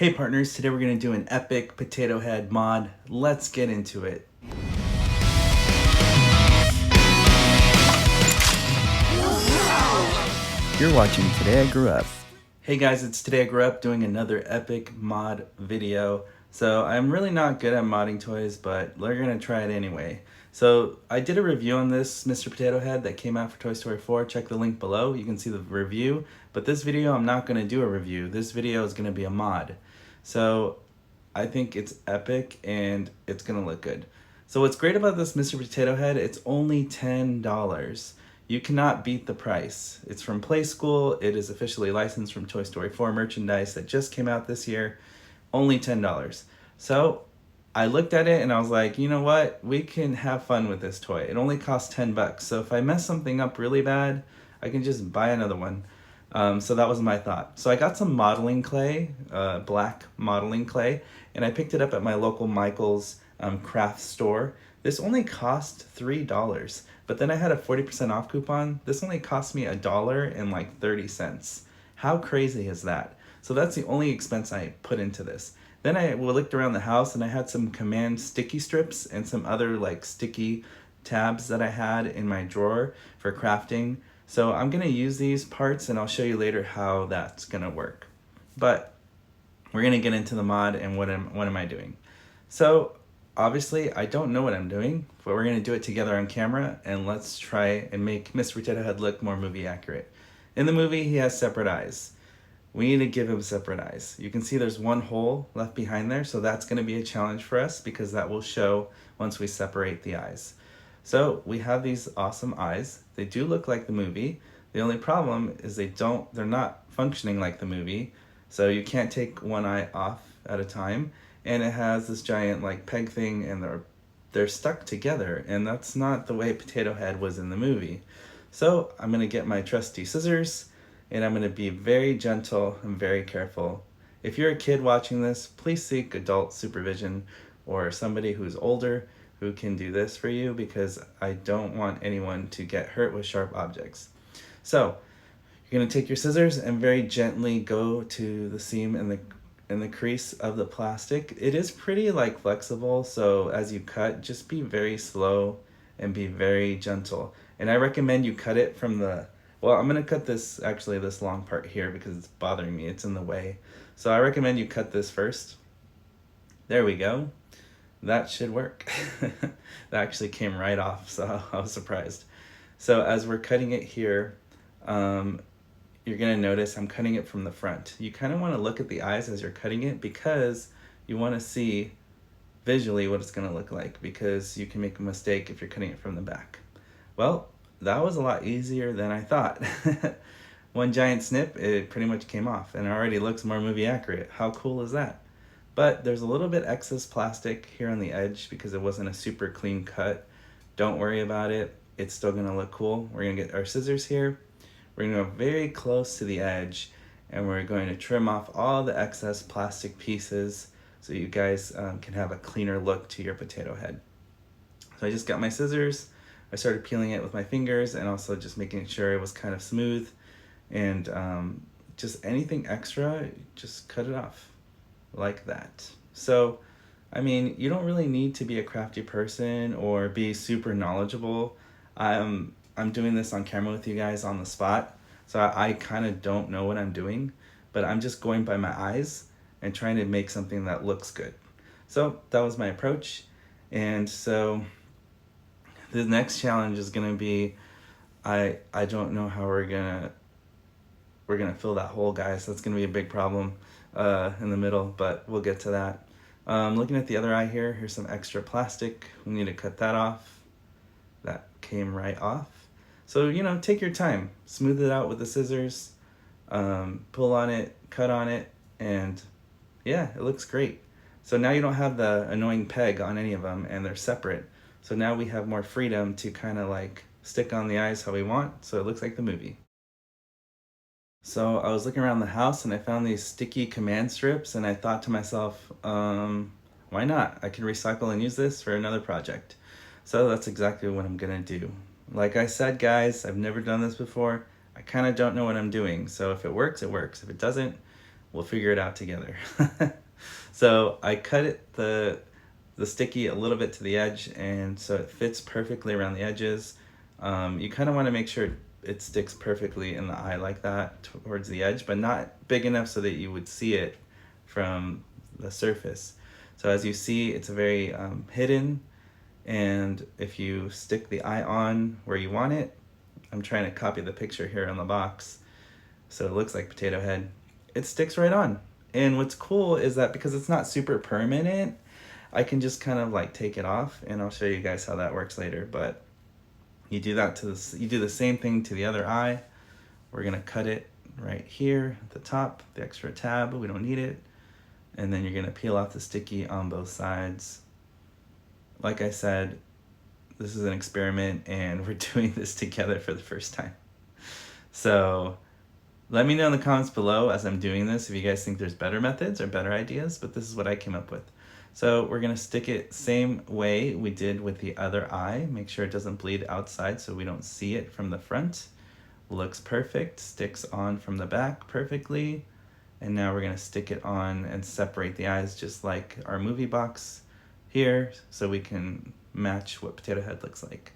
Hey partners, today we're going to do an epic potato head mod. Let's get into it. You're watching Today I Grew Up. Hey guys, it's Today I Grew Up doing another epic mod video. So I'm really not good at modding toys, but we're going to try it anyway. So I did a review on this Mr. Potato Head that came out for Toy Story 4. Check the link below, you can see the review. But this video, I'm not going to do a review. This video is going to be a mod. So I think it's epic and it's gonna look good. So what's great about this Mr. Potato Head, it's only $10. You cannot beat the price. It's from Play School. It is officially licensed from Toy Story 4 merchandise that just came out this year. Only $10. So I looked at it and I was like, you know what? We can have fun with this toy. It only costs 10 bucks. So if I mess something up really bad, I can just buy another one. So that was my thought. So I got some modeling clay, black modeling clay, and I picked it up at my local Michael's craft store. This only cost $3, but then I had a 40% off coupon. This only cost me $1.30. How crazy is that? So that's the only expense I put into this. Then I looked around the house and I had some Command sticky strips and some other like sticky tabs that I had in my drawer for crafting. So I'm gonna use these parts and I'll show you later how that's gonna work. But we're gonna get into the mod and what am I doing. So obviously I don't know what I'm doing, but we're gonna do it together on camera and let's try and make Mr. Potato Head look more movie accurate. In the movie, he has separate eyes. We need to give him separate eyes. You can see there's one hole left behind there, so that's gonna be a challenge for us because that will show once we separate the eyes. So we have these awesome eyes. They do look like the movie. The only problem is they're not functioning like the movie. So you can't take one eye off at a time. And it has this giant like peg thing and they're stuck together. And that's not the way Potato Head was in the movie. So I'm gonna get my trusty scissors and I'm gonna be very gentle and very careful. If you're a kid watching this, please seek adult supervision or somebody who's older who can do this for you because I don't want anyone to get hurt with sharp objects. So you're gonna take your scissors and very gently go to the seam in the crease of the plastic. It is pretty like flexible, so as you cut, just be very slow and be very gentle. And I recommend you cut it from well, I'm gonna cut this long part here because it's bothering me, it's in the way. So I recommend you cut this first. There we go. That should work. That actually came right off, so I was surprised. So as we're cutting it here, you're gonna notice I'm cutting it from the front. You kind of want to look at the eyes as you're cutting it because you want to see visually what it's gonna look like because you can make a mistake if you're cutting it from the back. Well, that was a lot easier than I thought. One giant snip, it pretty much came off and it already looks more movie accurate. How cool is that? But there's a little bit excess plastic here on the edge because it wasn't a super clean cut. Don't worry about it. It's still gonna look cool. We're gonna get our scissors here. We're gonna go very close to the edge and we're going to trim off all the excess plastic pieces so you guys can have a cleaner look to your potato head. So I just got my scissors. I started peeling it with my fingers and also just making sure it was kind of smooth and just anything extra, just cut it off like that. So, I mean, you don't really need to be a crafty person or be super knowledgeable. I'm doing this on camera with you guys on the spot, so I kind of don't know what I'm doing, but I'm just going by my eyes and trying to make something that looks good. So that was my approach, and so the next challenge is gonna be, I don't know how we're gonna fill that hole, guys. That's gonna be a big problem in the middle, but we'll get to that. Looking at the other eye here, here's some extra plastic. We need to cut that off. That came right off. So, you know, take your time. Smooth it out with the scissors. Pull on it, cut on it, and yeah, it looks great. So now you don't have the annoying peg on any of them and they're separate. So now we have more freedom to kind of like stick on the eyes how we want, so it looks like the movie. So I was looking around the house and I found these sticky command strips and I thought to myself, why not? I can recycle and use this for another project. So that's exactly what I'm gonna do. Like I said, guys, I've never done this before. I kind of don't know what I'm doing. So if it works, it works. If it doesn't, we'll figure it out together. So I cut the sticky a little bit to the edge, and so it fits perfectly around the edges. You kind of want to make sure it sticks perfectly in the eye like that towards the edge, but not big enough so that you would see it from the surface. So as you see, it's a very hidden, and if you stick the eye on where you want it, I'm trying to copy the picture here on the box so it looks like Potato Head, it sticks right on. And what's cool is that because it's not super permanent, I can just kind of like take it off, and I'll show you guys how that works later. But you do that to this, you do the same thing to the other eye. We're gonna cut it right here at the top, the extra tab, we don't need it. And then you're gonna peel off the sticky on both sides. Like I said, this is an experiment and we're doing this together for the first time. So let me know in the comments below as I'm doing this if you guys think there's better methods or better ideas, but this is what I came up with. So we're gonna stick it same way we did with the other eye. Make sure it doesn't bleed outside so we don't see it from the front. Looks perfect, sticks on from the back perfectly. And now we're gonna stick it on and separate the eyes just like our movie box here so we can match what Potato Head looks like.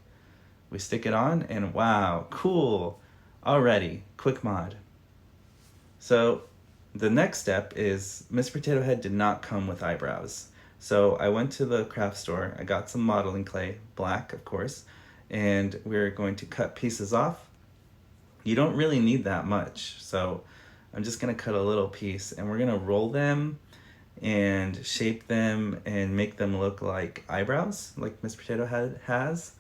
We stick it on and wow, cool. Already, quick mod. So the next step is Mr. Potato Head did not come with eyebrows. So I went to the craft store, I got some modeling clay, black of course, and we're going to cut pieces off. You don't really need that much, so I'm just gonna cut a little piece and we're gonna roll them and shape them and make them look like eyebrows, like Mr. Potato Head has.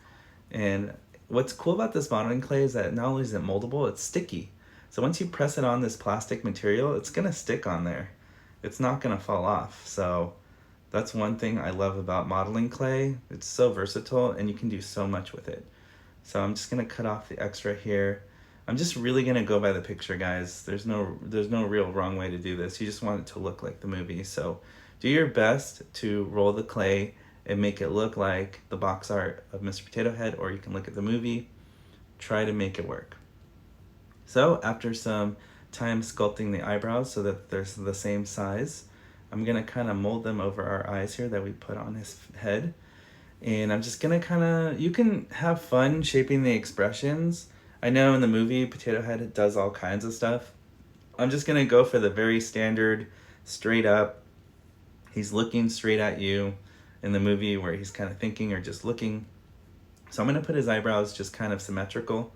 And what's cool about this modeling clay is that not only is it moldable, it's sticky. So once you press it on this plastic material, it's gonna stick on there. It's not gonna fall off. So that's one thing I love about modeling clay. It's so versatile and you can do so much with it. So I'm just gonna cut off the extra here. I'm just really gonna go by the picture, guys. There's no real wrong way to do this. You just want it to look like the movie. So do your best to roll the clay and make it look like the box art of Mr. Potato Head, or you can look at the movie. Try to make it work. So after some time sculpting the eyebrows so that they're the same size, I'm gonna kind of mold them over our eyes here that we put on his head. And I'm just gonna kind of, you can have fun shaping the expressions. I know in the movie, Potato Head does all kinds of stuff. I'm just gonna go for the very standard, straight up. He's looking straight at you in the movie where he's kind of thinking or just looking. So I'm gonna put his eyebrows just kind of symmetrical,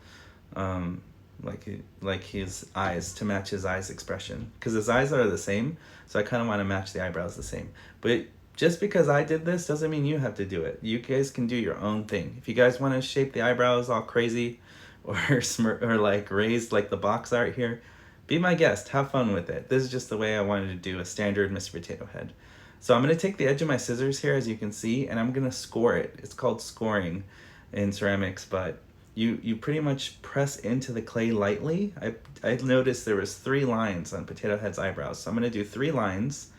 like his eyes, to match his eyes expression. Because his eyes are the same, so I kind of want to match the eyebrows the same. But just because I did this doesn't mean you have to do it. You guys can do your own thing. If you guys want to shape the eyebrows all crazy, or like raised like the box art here, be my guest, have fun with it. This is just the way I wanted to do a standard Mr. Potato Head. So I'm going to take the edge of my scissors here, as you can see, and I'm going to score it. It's called scoring in ceramics, but you pretty much press into the clay lightly. I noticed there was 3 lines on Potato Head's eyebrows, so I'm going to do 3 lines,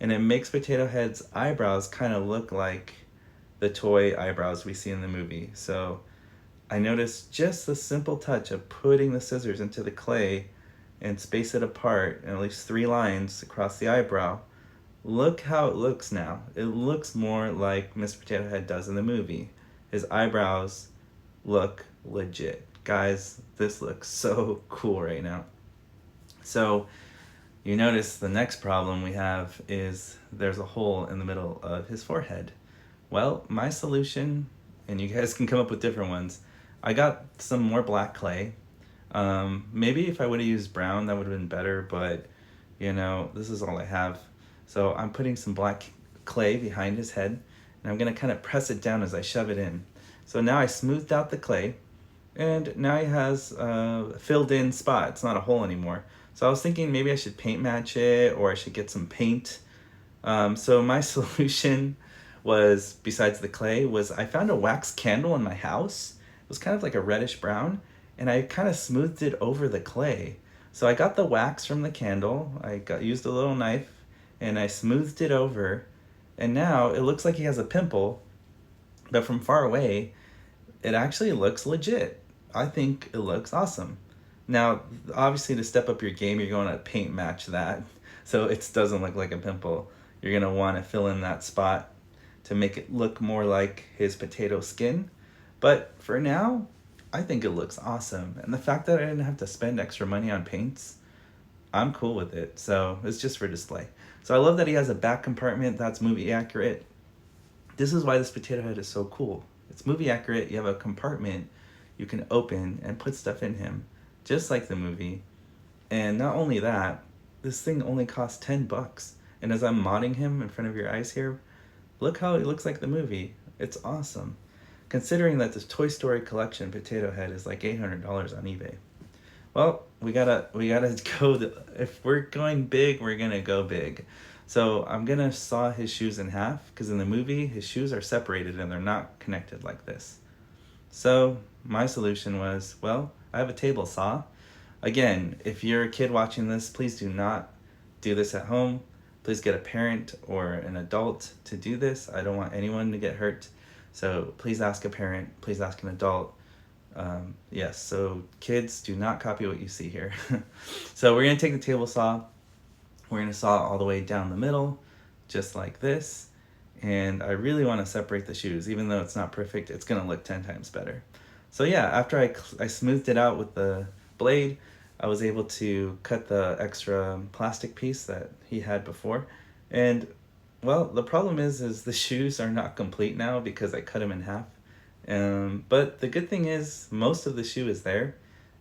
and it makes Potato Head's eyebrows kind of look like the toy eyebrows we see in the movie. So I noticed just the simple touch of putting the scissors into the clay and space it apart in at least 3 lines across the eyebrow. Look how it looks now. It looks more like Mr. Potato Head does in the movie. His eyebrows look legit. Guys, this looks so cool right now. So you notice the next problem we have is there's a hole in the middle of his forehead. Well, my solution, and you guys can come up with different ones, I got some more black clay. Maybe if I would have used brown, that would have been better, but you know, this is all I have. So I'm putting some black clay behind his head, and I'm gonna kind of press it down as I shove it in. So now I smoothed out the clay, and now he has a filled in spot. It's not a hole anymore. So I was thinking maybe I should paint match it, or I should get some paint. So my solution was, besides the clay, was I found a wax candle in my house. It was kind of like a reddish brown, and I kind of smoothed it over the clay. So I got the wax from the candle, used a little knife, and I smoothed it over, and now it looks like he has a pimple, but from far away, it actually looks legit. I think it looks awesome. Now, obviously to step up your game, you're going to paint match that. so it doesn't look like a pimple. You're gonna want to fill in that spot to make it look more like his potato skin. But for now, I think it looks awesome. And the fact that I didn't have to spend extra money on paints, I'm cool with it. So it's just for display. So I love that he has a back compartment that's movie accurate. This is why this potato head is so cool. It's movie accurate. You have a compartment you can open and put stuff in him, just like the movie. And not only that, this thing only costs $10. And as I'm modding him in front of your eyes here, look how he looks like the movie. It's awesome. Considering that this Toy Story collection potato head is like $800 on eBay. Well, we gotta go. If we're going big, we're gonna go big. So I'm gonna saw his shoes in half, because in the movie his shoes are separated and they're not connected like this. So my solution was, well, I have a table saw. Again, if you're a kid watching this, please do not do this at home. Please get a parent or an adult to do this. I don't want anyone to get hurt. So please ask a parent, please ask an adult. Yes, so kids, do not copy what you see here. So we're gonna take the table saw, we're gonna saw all the way down the middle, just like this. And I really wanna separate the shoes. Even though it's not perfect, it's gonna look 10 times better. So yeah, after I smoothed it out with the blade, I was able to cut the extra plastic piece that he had before. And well, the problem is the shoes are not complete now because I cut them in half. But the good thing is most of the shoe is there.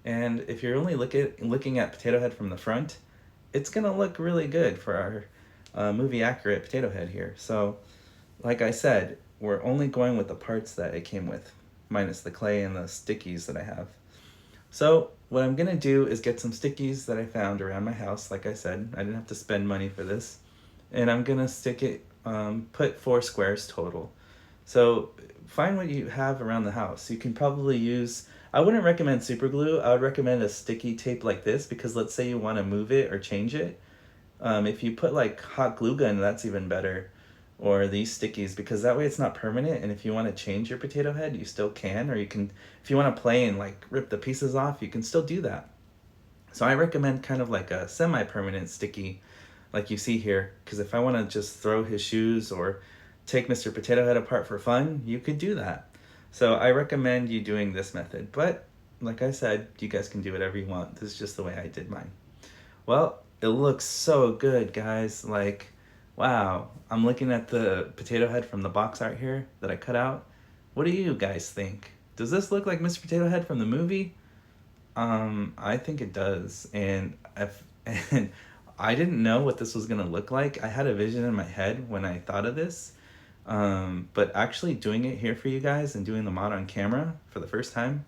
And if you're only looking at Potato Head from the front, it's gonna look really good for our movie accurate Potato Head here. So like I said, we're only going with the parts that it came with, minus the clay and the stickies that I have. So what I'm gonna do is get some stickies that I found around my house. Like I said, I didn't have to spend money for this. And I'm gonna stick it, put 4 squares total. So find what you have around the house. You can probably use, I wouldn't recommend super glue. I would recommend a sticky tape like this, because let's say you wanna move it or change it. If you put like hot glue gun, that's even better. Or these stickies, because that way it's not permanent, and if you want to change your potato head, you still can, or you can, if you want to play and like rip the pieces off, you can still do that. So I recommend kind of like a semi-permanent sticky like you see here, because if I want to just throw his shoes or take Mr. Potato Head apart for fun, you could do that. So I recommend you doing this method, but like I said, you guys can do whatever you want. This is just the way I did mine. Well, it looks so good, guys. Like, wow, I'm looking at the potato head from the box art here that I cut out. What do you guys think? Does this look like Mr. Potato Head from the movie? I think it does. And I didn't know what this was gonna look like. I had a vision in my head when I thought of this. But actually doing it here for you guys and doing the mod on camera for the first time,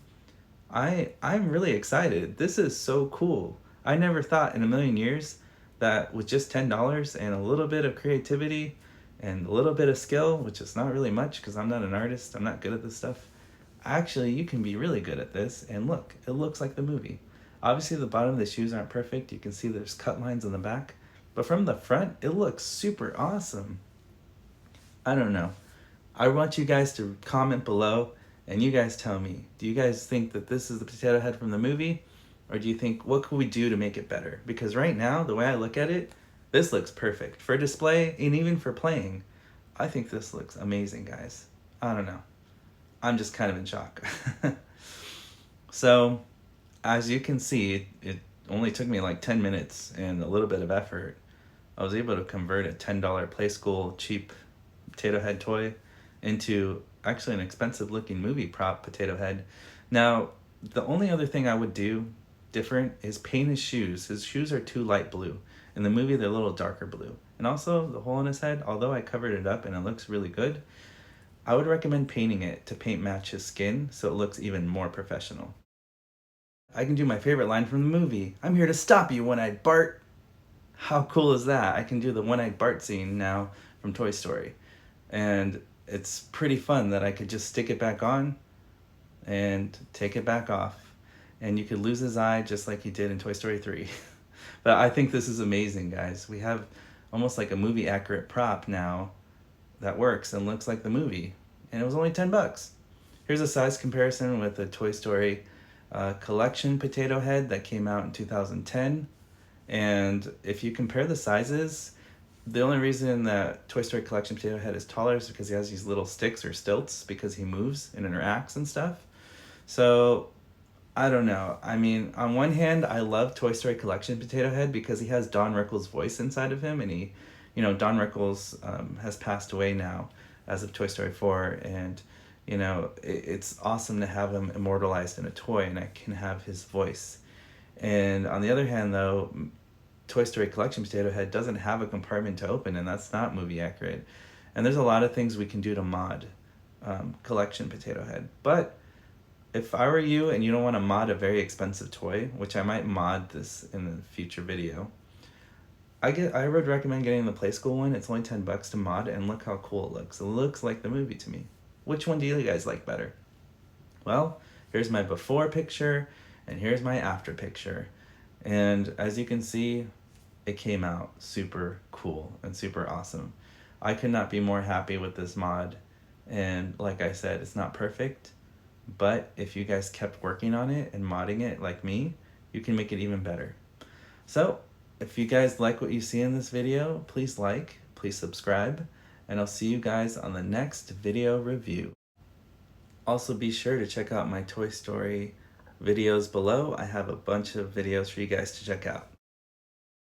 I'm really excited. This is so cool. I never thought in a million years that with just $10 and a little bit of creativity and a little bit of skill, which is not really much because I'm not an artist, I'm not good at this stuff, actually you can be really good at this. And look, it looks like the movie. Obviously the bottom of the shoes aren't perfect. You can see there's cut lines on the back, but from the front, it looks super awesome. I don't know. I want you guys to comment below and you guys tell me, do you guys think that this is the potato head from the movie? Or do you think, what could we do to make it better? Because right now, the way I look at it, this looks perfect. For display and even for playing, I think this looks amazing, guys. I don't know. I'm just kind of in shock. So, as you can see, it only took me like 10 minutes and a little bit of effort. I was able to convert a $10 Play School cheap potato head toy into actually an expensive looking movie prop potato head. Now, the only other thing I would do different is paint his shoes. His shoes are too light blue. In the movie, they're a little darker blue. And also, the hole in his head, although I covered it up and it looks really good, I would recommend painting it to paint match his skin so it looks even more professional. I can do my favorite line from the movie. I'm here to stop you, One-Eyed Bart. How cool is that? I can do the One-Eyed Bart scene now from Toy Story. And it's pretty fun that I could just stick it back on and take it back off. And you could lose his eye just like he did in Toy Story 3. But I think this is amazing, guys. We have almost like a movie accurate prop now that works and looks like the movie. And it was only $10. Here's a size comparison with the Toy Story collection potato head that came out in 2010. And if you compare the sizes, the only reason that Toy Story Collection Potato Head is taller is because he has these little sticks or stilts because he moves and interacts and stuff. So I don't know. I mean, on one hand, I love Toy Story Collection Potato Head because he has Don Rickles' voice inside of him, and Don Rickles has passed away now as of Toy Story 4, and it's awesome to have him immortalized in a toy, and I can have his voice. And on the other hand, though, Toy Story Collection Potato Head doesn't have a compartment to open, and that's not movie accurate. And there's a lot of things we can do to mod Collection Potato Head, but if I were you and you don't want to mod a very expensive toy, which I might mod this in a future video, I would recommend getting the Play School one. It's only $10 to mod, and look how cool it looks. It looks like the movie to me. Which one do you guys like better? Well, here's my before picture, and here's my after picture. And as you can see, it came out super cool and super awesome. I could not be more happy with this mod. And like I said, it's not perfect, but if you guys kept working on it and modding it like me, you can make it even better. So if you guys like what you see in this video, please like, please subscribe, and I'll see you guys on the next video review. Also be sure to check out my Toy Story videos below. I have a bunch of videos for you guys to check out.